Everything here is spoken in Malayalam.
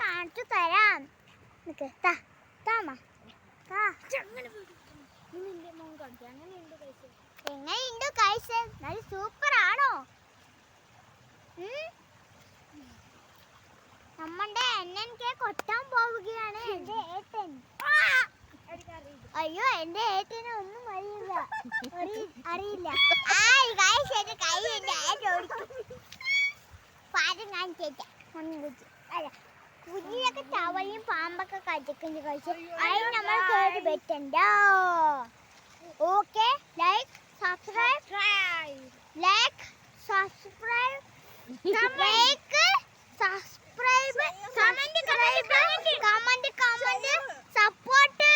കാണിച്ചു തരാം. എങ്ങനെയുണ്ട് കഴിച്ച്? നല്ല സൂപ്പർ ആണോ? നമ്മളുടെ NNK കൊട്ടാൻ പോവുകയാണ് എന്റെ ഏട്ടൻ. അയ്യോ, എന്റെ ഏട്ടന് ഒന്നും അറിയില്ല. കുഞ്ഞിയൊക്കെ തവളയും പാമ്പൊക്കെ കടിക്കുന്നു കഴിച്ചു. അതിന് നമ്മൾ കേട് പറ്റണ്ടോ? Okay, like subscribe comment support.